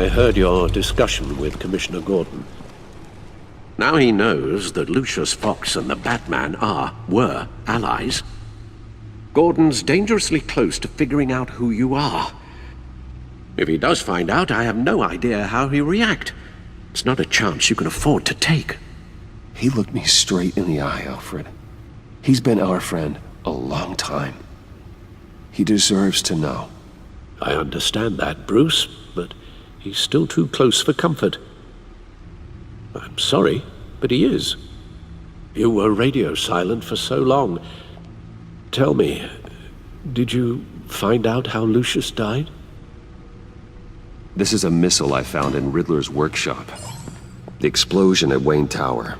I heard your discussion with Commissioner Gordon. Now he knows that Lucius Fox and the Batman were allies. Gordon's dangerously close to figuring out who you are. If he does find out, I have no idea how he'll react. It's not a chance you can afford to take. He looked me straight in the eye, Alfred. He's been our friend a long time. He deserves to know. I understand that, Bruce, but he's still too close for comfort. I'm sorry, but he is. You were radio silent for so long. Tell me, did you find out how Lucius died? This is a missile I found in Riddler's workshop. The explosion at Wayne Tower.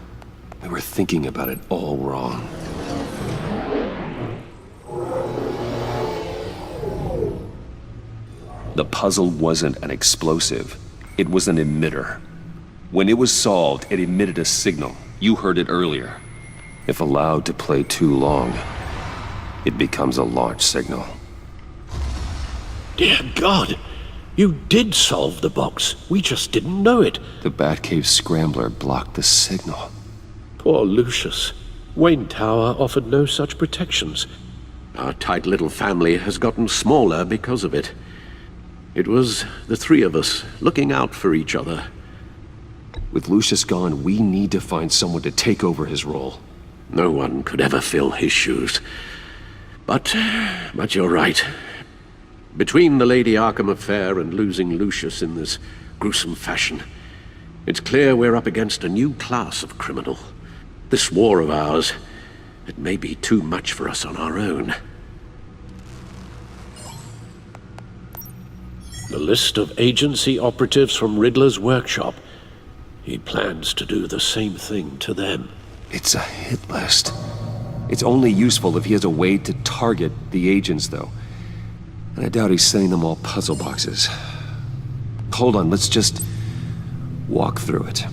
We were thinking about it all wrong. The puzzle wasn't an explosive. It was an emitter. When it was solved, it emitted a signal. You heard it earlier. If allowed to play too long, it becomes a launch signal. Dear God! You did solve the box. We just didn't know it. The Batcave scrambler blocked the signal. Poor Lucius. Wayne Tower offered no such protections. Our tight little family has gotten smaller because of it. It was the three of us looking out for each other. With Lucius gone, we need to find someone to take over his role. No one could ever fill his shoes. But you're right. Between the Lady Arkham affair and losing Lucius in this gruesome fashion, it's clear we're up against a new class of criminal. This war of ours, it may be too much for us on our own. The list of agency operatives from Riddler's workshop. He plans to do the same thing to them. It's a hit list. It's only useful if he has a way to target the agents, though. And I doubt he's sending them all puzzle boxes. Hold on, let's just walk through it.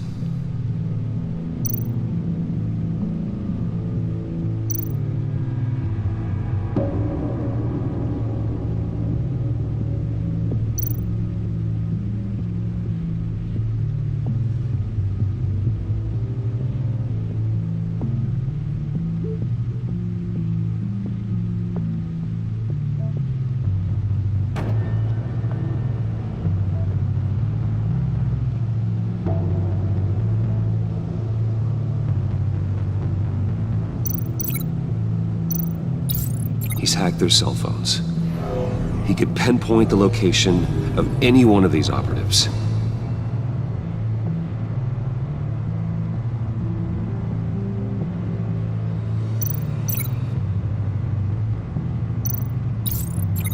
He's hacked their cell phones. He could pinpoint the location of any one of these operatives.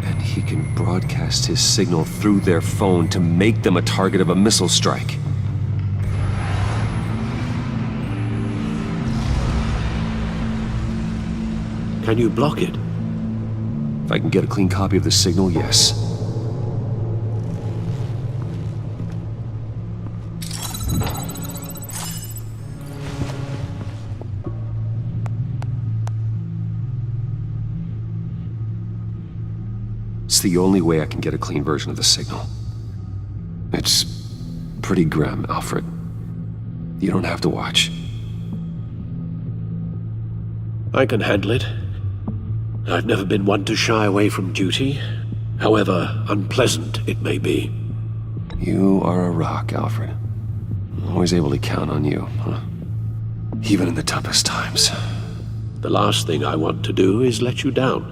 And he can broadcast his signal through their phone to make them a target of a missile strike. Can you block it? If I can get a clean copy of the signal, yes. It's the only way I can get a clean version of the signal. It's pretty grim, Alfred. You don't have to watch. I can handle it. I've never been one to shy away from duty, however unpleasant it may be. You are a rock, Alfred. I'm always able to count on you, huh? Even in the toughest times. The last thing I want to do is let you down.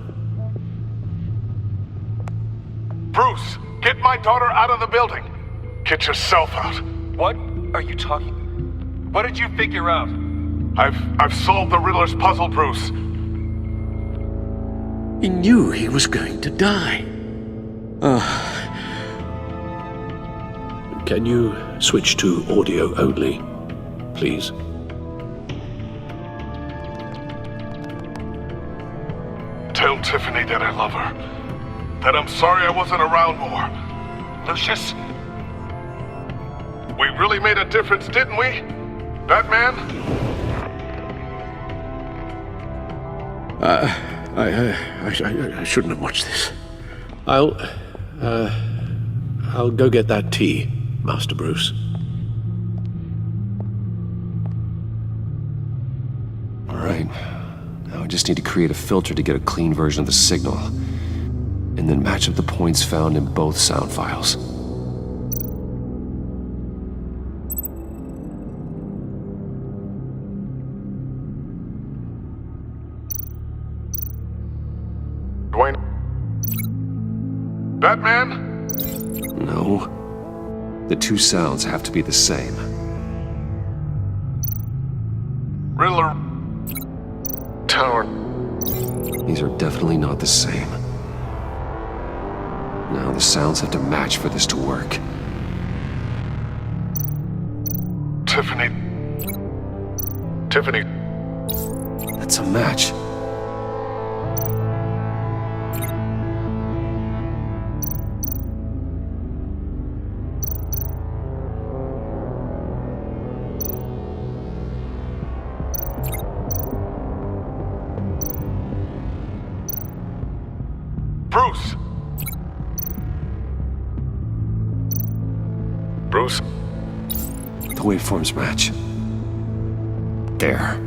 Bruce, get my daughter out of the building. Get yourself out. What are you talking? What did you figure out? I've solved the Riddler's puzzle, Bruce. He knew he was going to die. Can you switch to audio only, please? Tell Tiffany that I love her. That I'm sorry I wasn't around more. Lucius? We really made a difference, didn't we? Batman? I shouldn't have watched this. I'll go get that tea. Master Bruce. All right. Now I just need to create a filter to get a clean version of the signal, and then match up the points found in both sound files. Dwayne? Batman? No. The two sounds have to be the same. Riddler? Tower? These are definitely not the same. Now the sounds have to match for this to work. Tiffany? Tiffany? That's a match. Bruce? Bruce? The waveforms match. There.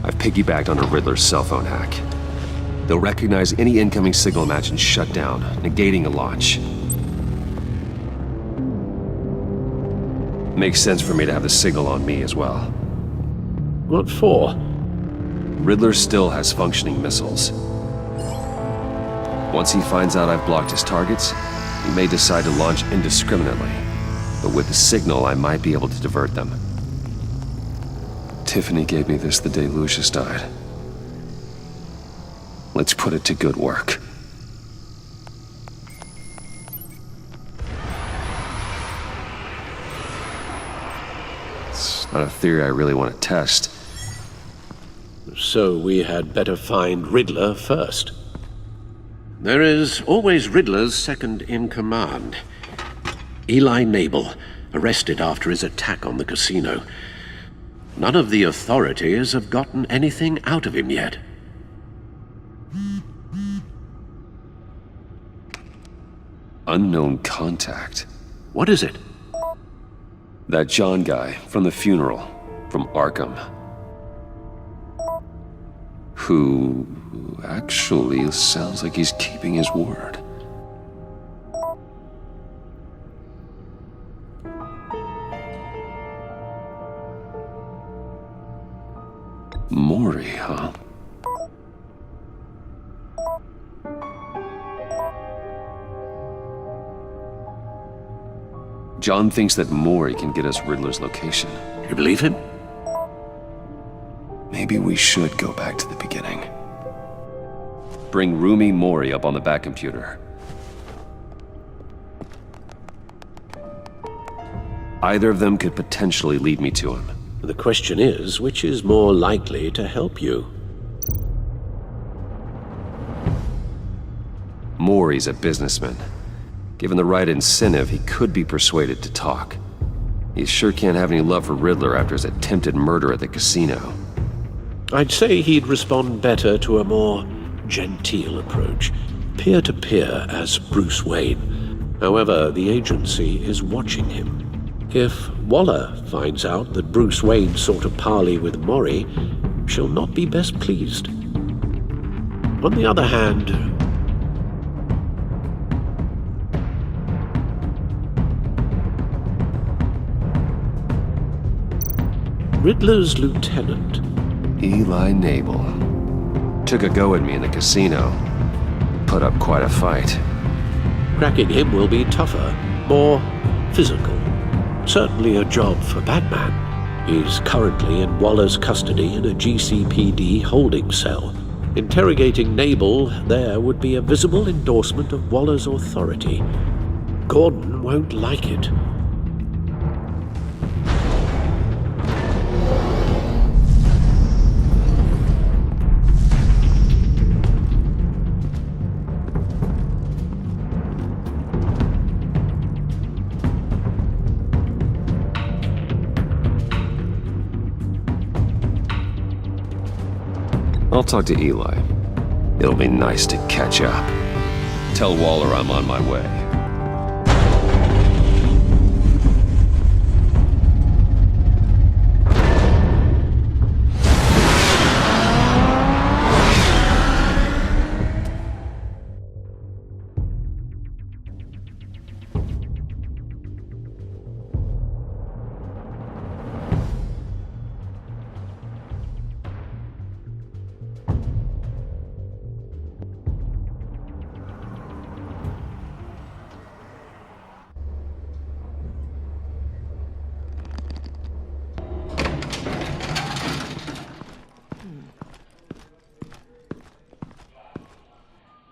I've piggybacked on a Riddler's cell phone hack. They'll recognize any incoming signal match and shut down, negating a launch. Makes sense for me to have the signal on me as well. What for? Riddler still has functioning missiles. Once he finds out I've blocked his targets, he may decide to launch indiscriminately. But with the signal, I might be able to divert them. Tiffany gave me this the day Lucius died. Let's put it to good work. It's not a theory I really want to test. So we had better find Riddler first. There is always Riddler's second in command. Eli Nabel, arrested after his attack on the casino. None of the authorities have gotten anything out of him yet. Unknown contact. What is it? That John guy from the funeral, from Arkham. Who actually sounds like he's keeping his word. Maury, huh? John thinks that Maury can get us Riddler's location. You believe him? Maybe we should go back to the beginning. Bring Rumi Maury up on the back computer. Either of them could potentially lead me to him. The question is, which is more likely to help you? Maury's a businessman. Given the right incentive, he could be persuaded to talk. He sure can't have any love for Riddler after his attempted murder at the casino. I'd say he'd respond better to a more genteel approach, peer-to-peer as Bruce Wayne. However, the agency is watching him. If Waller finds out that Bruce Wayne sought a parley with Maury, she'll not be best pleased. On the other hand, Riddler's lieutenant, Eli Nabel, took a go at me in the casino. Put up quite a fight. cracking him will be tougher, more physical. Certainly a job for Batman. He's currently in Waller's custody in a GCPD holding cell. Interrogating Nabel there would be a visible endorsement of Waller's authority. Gordon won't like it. I'll talk to Eli. It'll be nice to catch up. Tell Waller I'm on my way.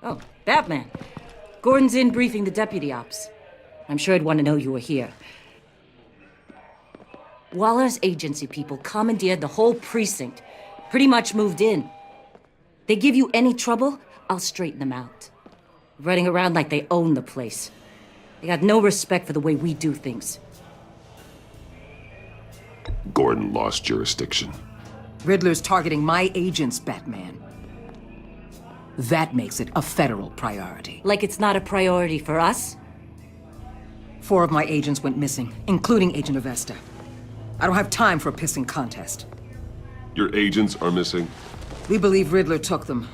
Oh, Batman. Gordon's in briefing the deputy ops. I'm sure I'd want to know you were here. Waller's agency people commandeered the whole precinct. Pretty much moved in. They give you any trouble, I'll straighten them out. Running around like they own the place. They got no respect for the way we do things. Gordon lost jurisdiction. Riddler's targeting my agents, Batman. That makes it a federal priority. Like it's not a priority for us? 4 of my agents went missing, including Agent Avesta. I don't have time for a pissing contest. Your agents are missing? We believe Riddler took them.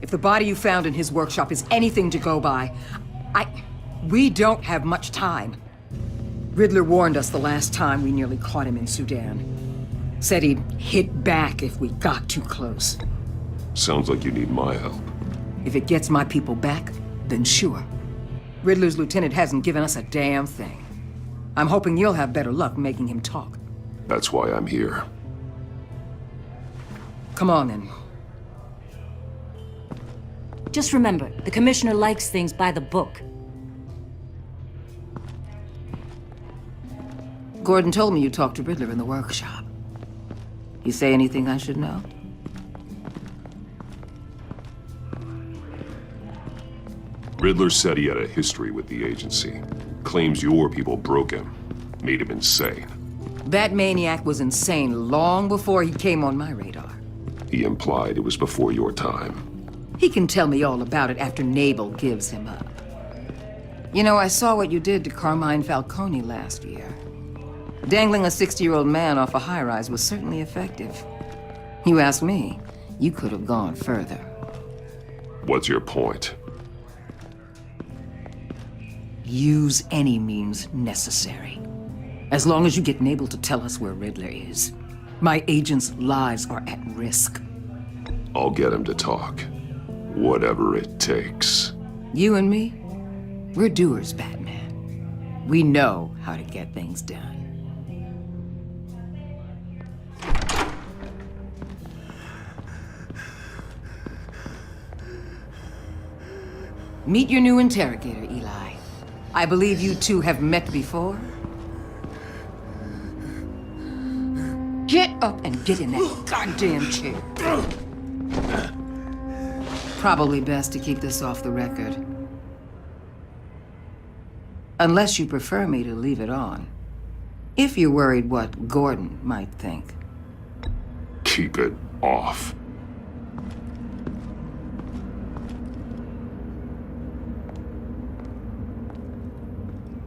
If the body you found in his workshop is anything to go by, we don't have much time. Riddler warned us the last time we nearly caught him in Sudan. Said he'd hit back if we got too close. Sounds like you need my help. If it gets my people back, then sure. Riddler's lieutenant hasn't given us a damn thing. I'm hoping you'll have better luck making him talk. That's why I'm here. Come on, then. Just remember, the commissioner likes things by the book. Gordon told me you talked to Riddler in the workshop. You say anything I should know? Riddler said he had a history with the agency. Claims your people broke him. Made him insane. That maniac was insane long before he came on my radar. He implied it was before your time. He can tell me all about it after Nabel gives him up. You know, I saw what you did to Carmine Falcone last year. Dangling a 60-year-old man off a high-rise was certainly effective. You ask me, you could have gone further. What's your point? Use any means necessary. As long as you get Nabel to tell us where Riddler is. My agents' lives are at risk. I'll get him to talk. Whatever it takes. You and me, we're doers, Batman. We know how to get things done. Meet your new interrogator, Eli. I believe you two have met before. Get up and get in that goddamn chair. Probably best to keep this off the record. Unless you prefer me to leave it on. If you're worried what Gordon might think. Keep it off.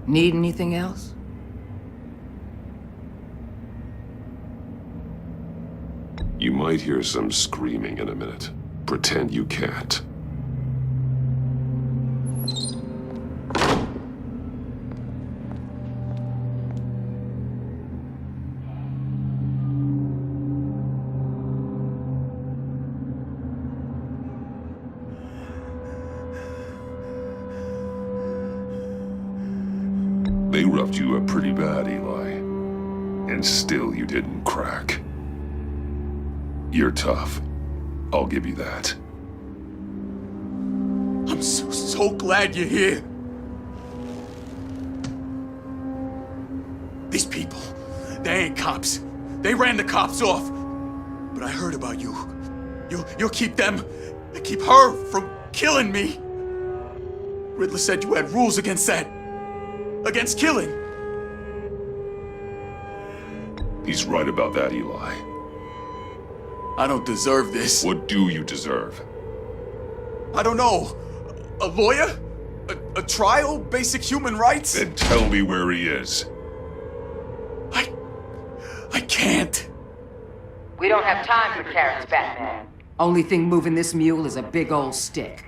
Need anything else? You might hear some screaming in a minute. Pretend you can't. They roughed you up pretty bad, Eli. And still you didn't crack. You're tough. I'll give you that. I'm so glad you're here. These people, they ain't cops. They ran the cops off. But I heard about you. You'll keep them, keep her from killing me. Riddler said you had rules against that. Against killing. He's right about that, Eli. I don't deserve this. What do you deserve? I don't know. A lawyer? A trial? Basic human rights? Then tell me where he is. I can't. We don't have time for carrots, Batman. Only thing moving this mule is a big old stick.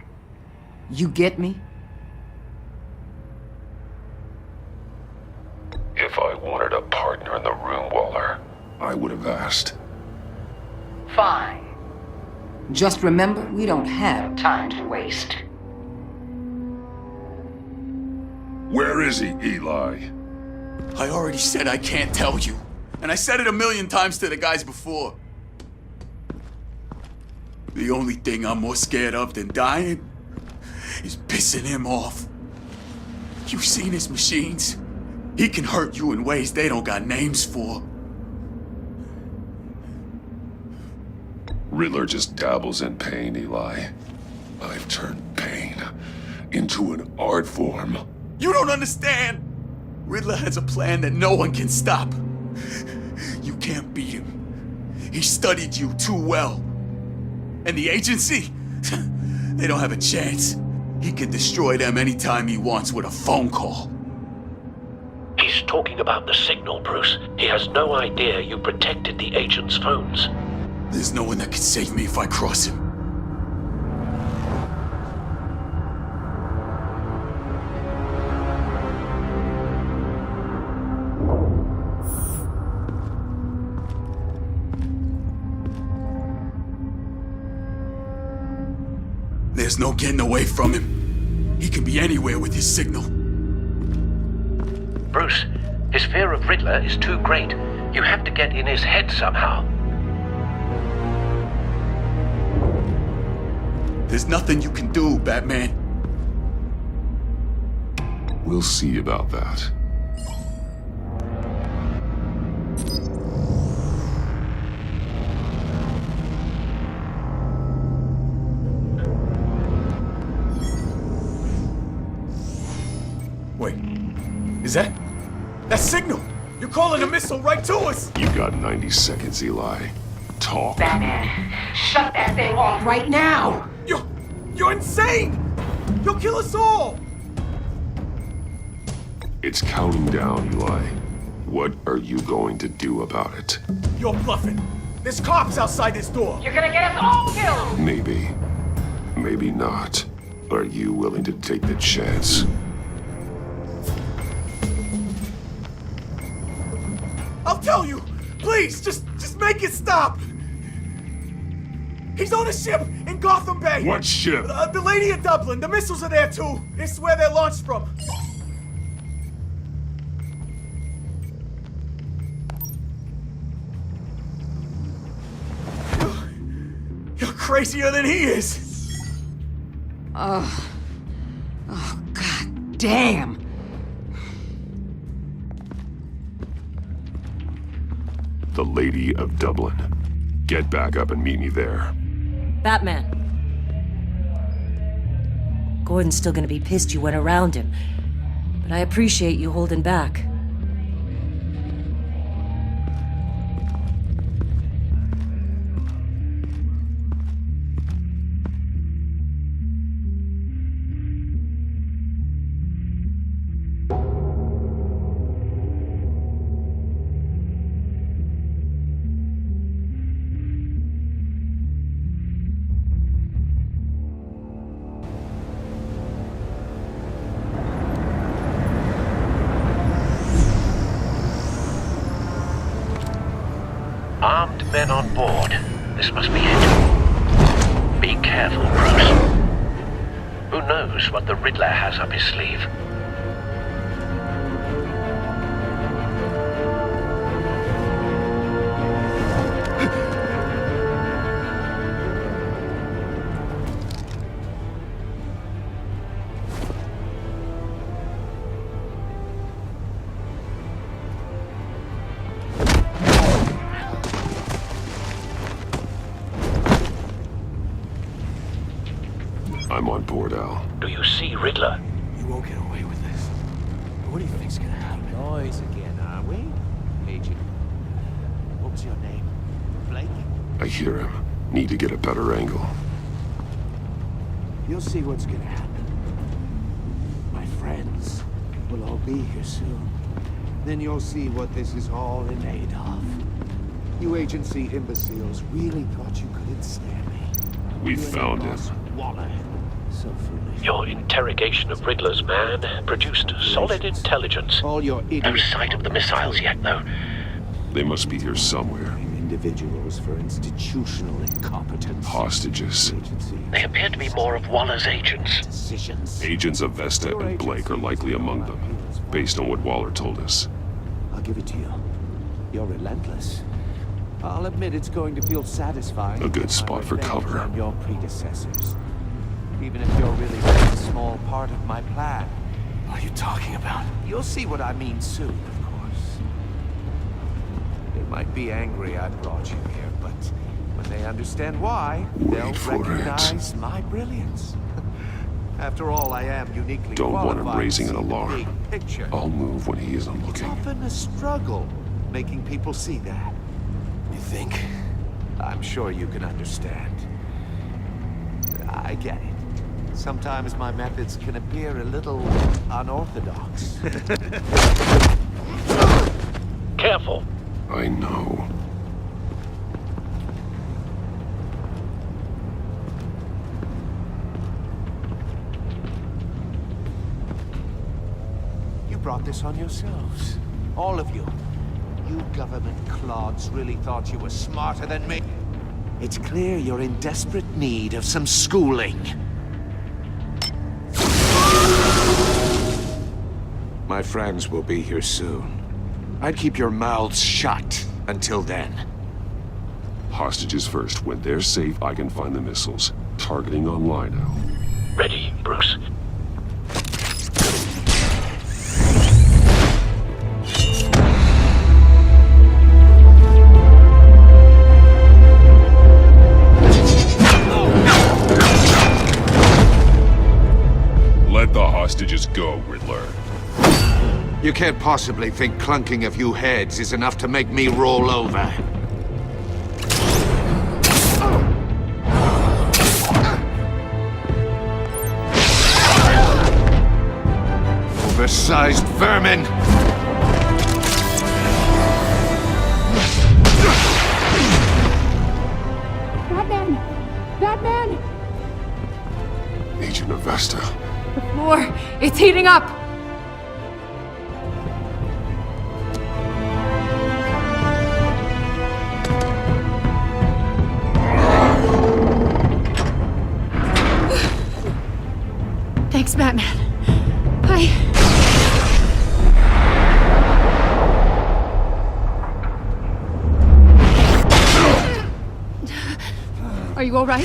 You get me? If I wanted a partner in the room, Waller, I would have asked. Fine. Just remember, we don't have time to waste. Where is he, Eli? I already said I can't tell you. And I said it 1,000,000 times to the guys before. The only thing I'm more scared of than dying is pissing him off. You've seen his machines. He can hurt you in ways they don't got names for. Riddler just dabbles in pain, Eli. I've turned pain into an art form. You don't understand! Riddler has a plan that no one can stop. You can't beat him. He studied you too well. And the agency? They don't have a chance. He can destroy them anytime he wants with a phone call. He's talking about the signal, Bruce. He has no idea you protected the agent's phones. There's no one that can save me if I cross him. There's no getting away from him. He can be anywhere with his signal. Bruce, his fear of Riddler is too great. You have to get in his head somehow. There's nothing you can do, Batman. We'll see about that. Wait, is that signal? You're calling a missile right to us! You got 90 seconds, Eli. Talk. Batman, shut that thing off right now! You're insane! You'll kill us all! It's counting down, Eli. What are you going to do about it? You're bluffing. There's cops outside this door. You're gonna get us all killed! Maybe. Maybe not. Are you willing to take the chance? I'll tell you! Please, just make it stop! He's on a ship in Gotham Bay! What ship? The Lady of Dublin. The missiles are there too. This is where they're launched from. You're crazier than he is! Oh, god damn! The Lady of Dublin. Get back up and meet me there. Batman. Gordon's still gonna be pissed you went around him, but I appreciate you holding back. Armed men on board. This must be it. Be careful, Bruce. Who knows what the Riddler has up his sleeve? I'm on board, Al. Do you see Riddler? You won't get away with this. What do you think's gonna happen? Noise again, are we? Agent. What was your name? Blake? I hear him. Need to get a better angle. You'll see what's gonna happen. My friends will all be here soon. Then you'll see what this is all in aid of. You agency imbeciles really thought you could ensnare me. We You and found your him. boss, Waller. So foolish. Your interrogation of Riddler's man produced solid intelligence. All your No idiots. sight of the missiles yet, though. They must be here somewhere. Individuals for institutional incompetence. Hostages. Agency. They appear to be more of Waller's agents. Decisions. Agents of Vesta and Blake are likely among them, based on what Waller told us. I'll give it to you. You're relentless. I'll admit it's going to feel satisfying. A good to get my spot for revenge cover. on your predecessors. Even if you're really just a small part of my plan. What are you talking about? You'll see what I mean soon, of course. They might be angry I brought you here, but when they understand why, they'll recognize my brilliance. After all, I am uniquely Don't want him qualified raising to an see the alarm. big picture. I'll move when he isn't It's looking. often a struggle making people see that. You think? I'm sure you can understand. I get it. Sometimes my methods can appear a little unorthodox. Careful. I know. You brought this on yourselves. All of you. You government clods really thought you were smarter than me. It's clear you're in desperate need of some schooling. My friends will be here soon. I'd keep your mouths shut until then. Hostages first. When they're safe, I can find the missiles. Targeting on Lino. Ready, Bruce. Let the hostages go, Riddler. You can't possibly think clunking a few heads is enough to make me roll over. Oversized vermin! Batman! Batman! Agent Avesta. The floor, it's heating up! Thanks, Batman. Are you all right?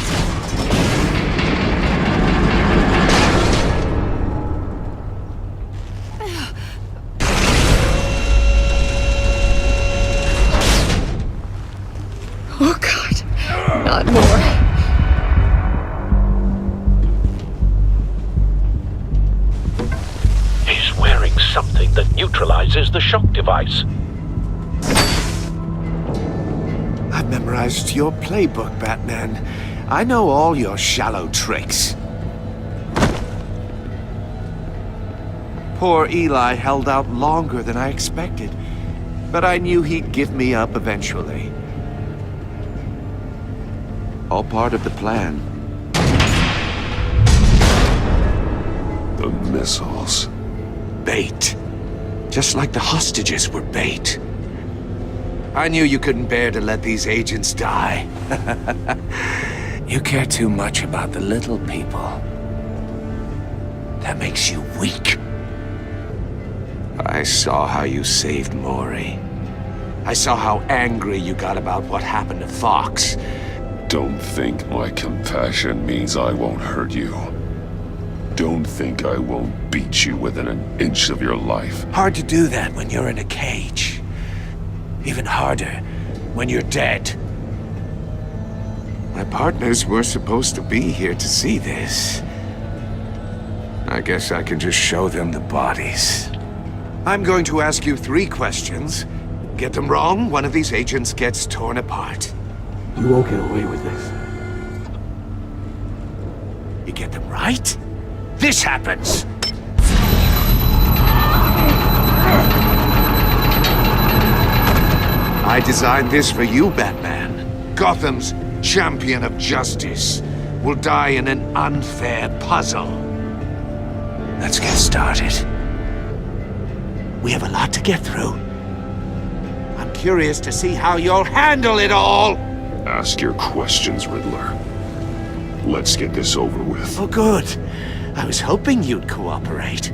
Oh, God. Not more. He's wearing something that neutralizes the shock device. I've memorized your playbook, Batman. I know all your shallow tricks. Poor Eli held out longer than I expected, but I knew he'd give me up eventually. All part of the plan. The missiles. Bait. Just like the hostages were bait. I knew you couldn't bear to let these agents die. You care too much about the little people. That makes you weak. I saw how you saved Maury. I saw how angry you got about what happened to Fox. Don't think my compassion means I won't hurt you. Don't think I won't beat you within an inch of your life. Hard to do that when you're in a cage. Even harder when you're dead. My partners were supposed to be here to see this. I guess I can just show them the bodies. I'm going to ask you 3 questions. Get them wrong, one of these agents gets torn apart. You won't get away with this. You get them right, this happens! I designed this for you, Batman. Gotham's champion of justice will die in an unfair puzzle. Let's get started. We have a lot to get through. I'm curious to see how you'll handle it all! Ask your questions, Riddler. Let's get this over with. Oh, good. I was hoping you'd cooperate.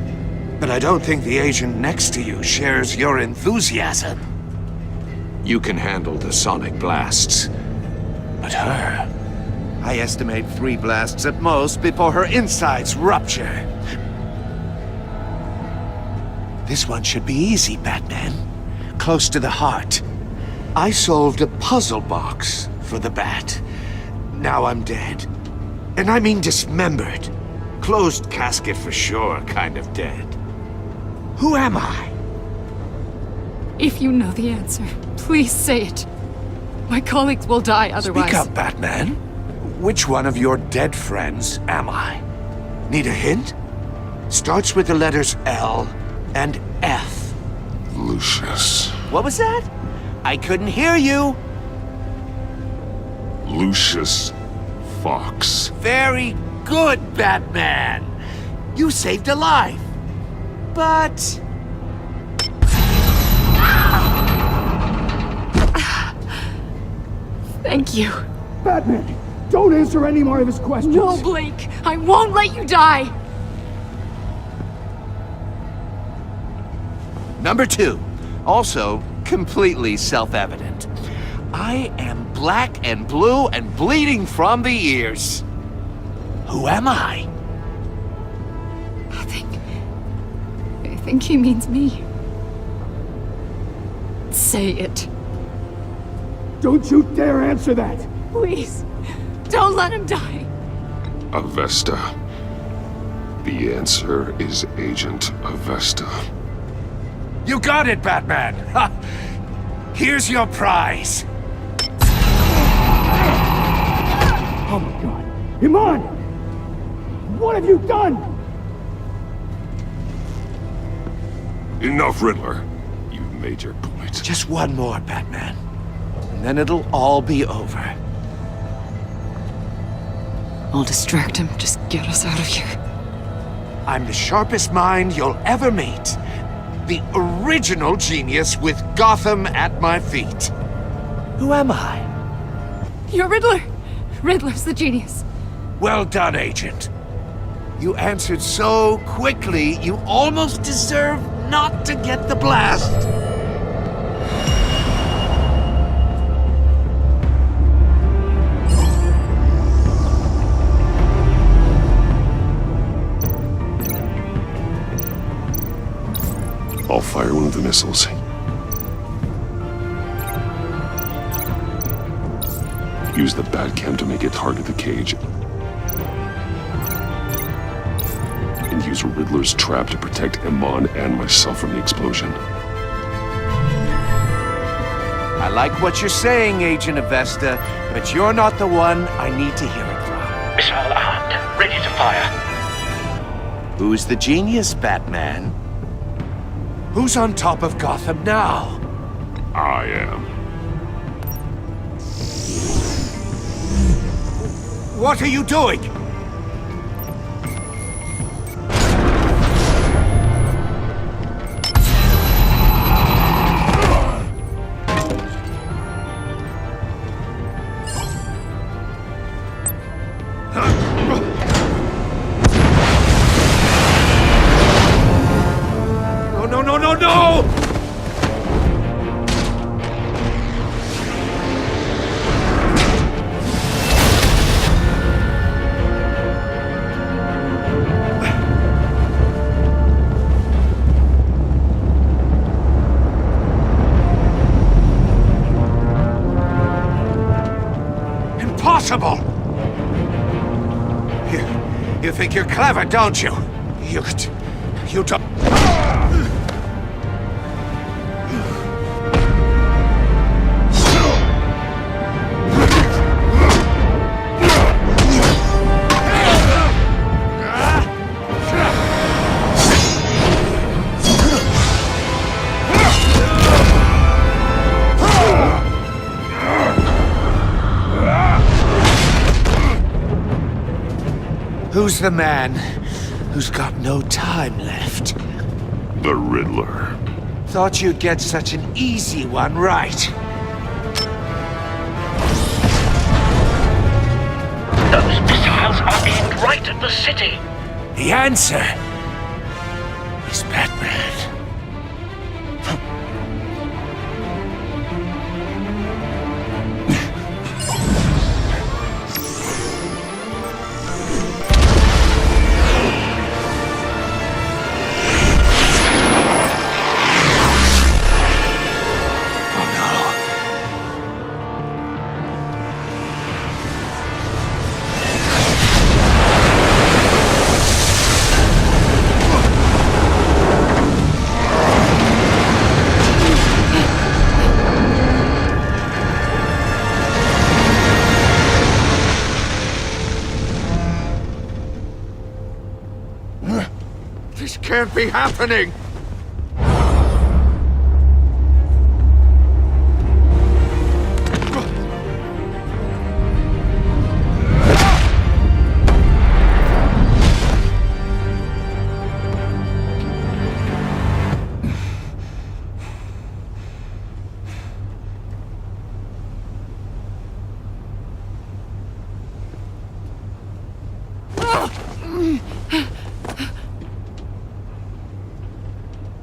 But I don't think the agent next to you shares your enthusiasm. You can handle the sonic blasts. But her, I estimate 3 blasts at most before her insides rupture. This one should be easy, Batman. Close to the heart. I solved a puzzle box for the Bat. Now I'm dead. And I mean dismembered. Closed casket for sure, kind of dead. Who am I? If you know the answer, please say it. My colleagues will die otherwise. Speak up, Batman. Which one of your dead friends am I? Need a hint? Starts with the letters L and F. Lucius. What was that? I couldn't hear you. Lucius Fox. Very good, Batman. You saved a life. But... Thank you. Batman, don't answer any more of his questions. No, Blake. I won't let you die. Number 2. Also, completely self-evident. I am black and blue and bleeding from the ears. Who am I? I think he means me. Say it. Don't you dare answer that! Please. Don't let him die. Avesta. The answer is Agent Avesta. You got it, Batman! Ha! Here's your prize! Oh my god. Iman! What have you done? Enough, Riddler. You've made your point. Just one more, Batman. And then it'll all be over. I'll distract him. Just get us out of here. I'm the sharpest mind you'll ever meet. The original genius with Gotham at my feet. Who am I? You're Riddler. Riddler's the genius. Well done, Agent. You answered so quickly, you almost deserve not to get the blast. I'll fire one of the missiles. Use the Batcam to make it target the cage. And use Riddler's trap to protect Iman and myself from the explosion. I like what you're saying, Agent Avesta, but you're not the one I need to hear it from. Missile armed, ready to fire. Who's the genius, Batman? Who's on top of Gotham now? I am. What are you doing? No! Impossible! You think you're clever, don't you? You don't... Who's the man who's got no time left? The Riddler. Thought you'd get such an easy one right. Those missiles are aimed right at the city. The answer is Batman. This can't be happening!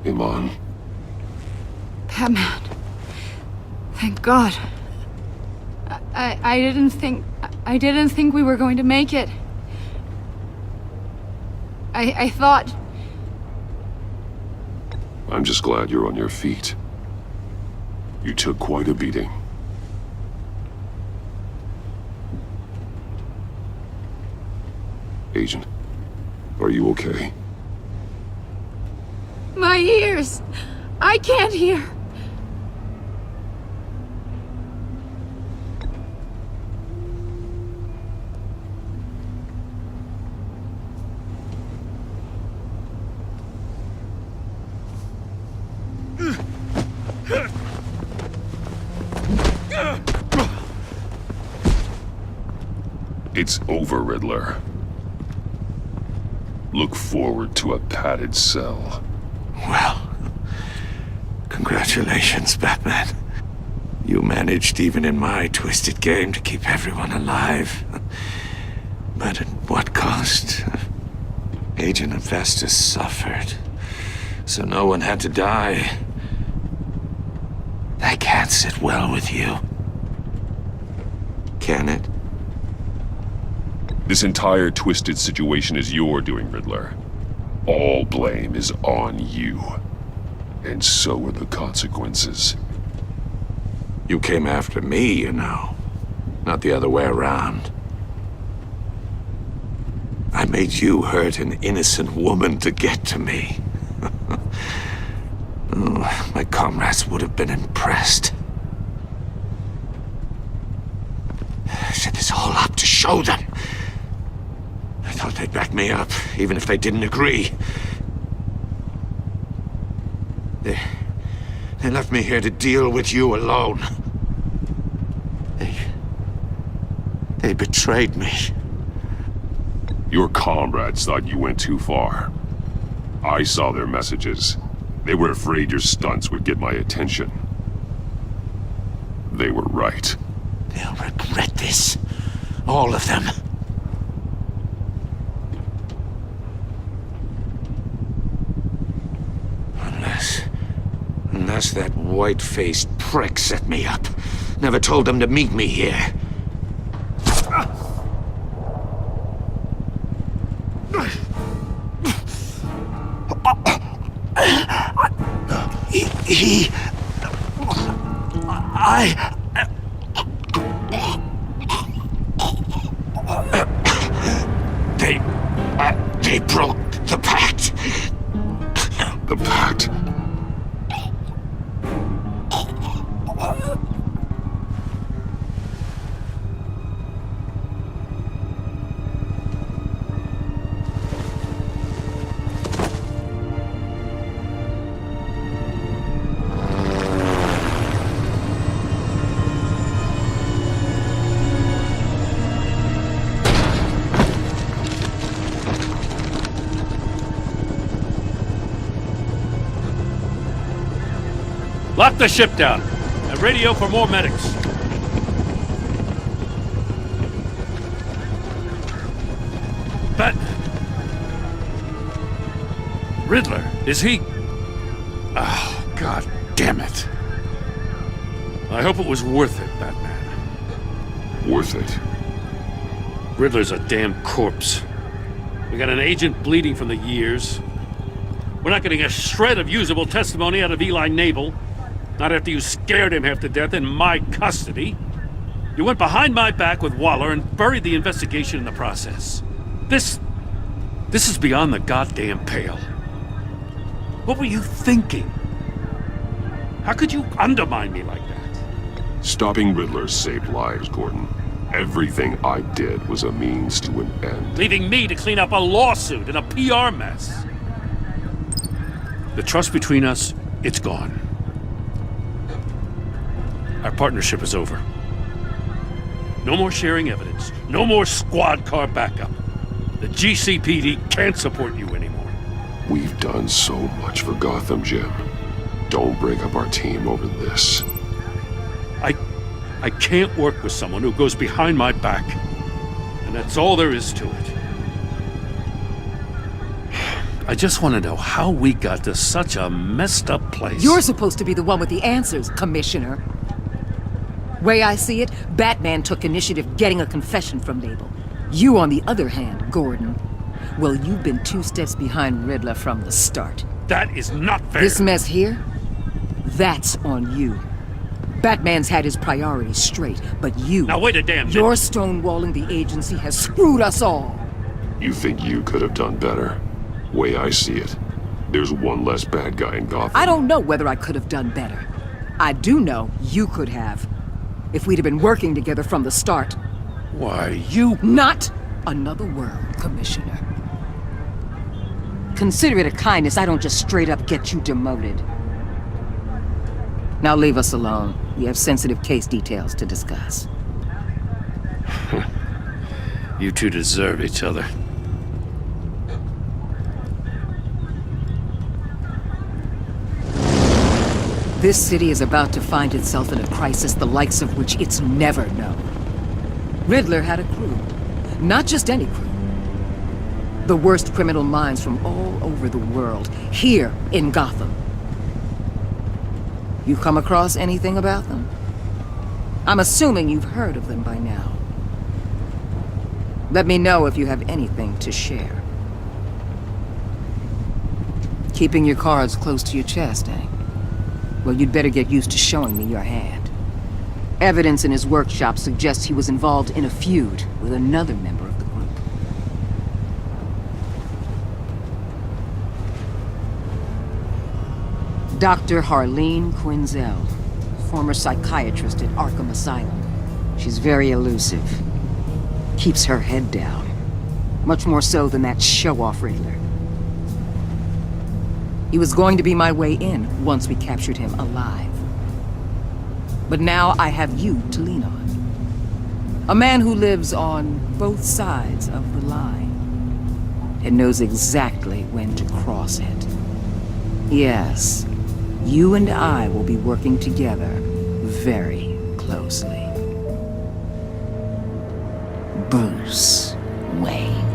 Iman. Batman. Thank God. I didn't think we were going to make it. I thought... I'm just glad you're on your feet. You took quite a beating. Agent, are you okay? My ears! I can't hear! It's over, Riddler. Look forward to a padded cell. Well, congratulations, Batman. You managed, even in my twisted game, to keep everyone alive. But at what cost? Agent Hephaestus suffered, so no one had to die. That can't sit well with you. Can it? This entire twisted situation is your doing, Riddler. All blame is on you. And so are the consequences. You came after me, you know. Not the other way around. I made you hurt an innocent woman to get to me. Oh, my comrades would have been impressed. I set this all up to show them. I thought they'd back me up, even if they didn't agree. They left me here to deal with you alone. They betrayed me. Your comrades thought you went too far. I saw their messages. They were afraid your stunts would get my attention. They were right. They'll regret this. All of them. Unless that white-faced prick set me up. Never told them to meet me here. They broke the pact. The pact? Lock the ship down, and radio for more medics. Batman. Riddler, is he? Oh, God damn it. I hope it was worth it, Batman. Worth it? Riddler's a damn corpse. We got an agent bleeding from the years. We're not getting a shred of usable testimony out of Eli Nabel. Not after you scared him half to death in my custody. You went behind my back with Waller and buried the investigation in the process. This is beyond the goddamn pale. What were you thinking? How could you undermine me like that? Stopping Riddler saved lives, Gordon. Everything I did was a means to an end. Leaving me to clean up a lawsuit and a PR mess. The trust between us, it's gone. Our partnership is over. No more sharing evidence. No more squad car backup. The GCPD can't support you anymore. We've done so much for Gotham, Jim. Don't break up our team over this. I can't work with someone who goes behind my back. And that's all there is to it. I just want to know how we got to such a messed up place. You're supposed to be the one with the answers, Commissioner. Way I see it, Batman took initiative getting a confession from Nabel. You, on the other hand, Gordon, well, you've been 2 steps behind Riddler from the start. That is not fair. This mess here, that's on you. Batman's had his priorities straight, but you... Now wait a damn minute. Your stonewalling the agency has screwed us all. You think you could have done better? Way I see it, there's one less bad guy in Gotham. I don't know whether I could have done better. I do know you could have. If we'd have been working together from the start. Why, you... Not another word, Commissioner. Consider it a kindness I don't just straight up get you demoted. Now leave us alone. We have sensitive case details to discuss. You two deserve each other. This city is about to find itself in a crisis the likes of which it's never known. Riddler had a crew. Not just any crew. The worst criminal minds from all over the world, here in Gotham. You come across anything about them? I'm assuming you've heard of them by now. Let me know if you have anything to share. Keeping your cards close to your chest, eh? Well, you'd better get used to showing me your hand. Evidence in his workshop suggests he was involved in a feud with another member of the group. Dr. Harleen Quinzel, former psychiatrist at Arkham Asylum. She's very elusive. Keeps her head down. Much more so than that show-off Riddler. He was going to be my way in once we captured him alive. But now I have you to lean on. A man who lives on both sides of the line and knows exactly when to cross it. Yes, you and I will be working together very closely. Bruce Wayne.